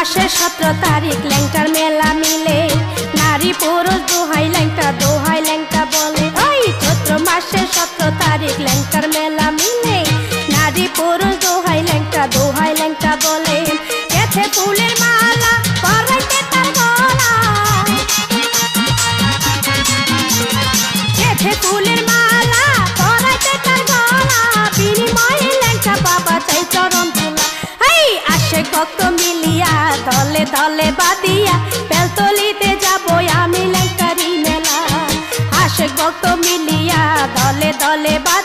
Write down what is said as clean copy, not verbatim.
মাসের 17 তারিখ ল্যাংটার মেলা মিলে, নারী পুরুষ দোহাই ল্যাংটা বলে। ওই চৈত্র মাসের 17 তারিখ ল্যাংটার মেলা মিলে, নারী পুরুষ দোহাই ল্যাংটা বলে। গেছে ফুলের মালা পরাইতে তার গলা, গেছে ফুলের মালা পরাইতে তার গলা, বিনিময়ে ল্যাংটা বাবা চাই চরণ তোলা। এই আশেক ভক্ত মিলিয়া দলে দলে বাদিয়া, বেলতলিতে যাবো আমি ল্যাংটারি মেলা। আশেক ভক্ত মিলিয়া দলে দলে বাদিয়া,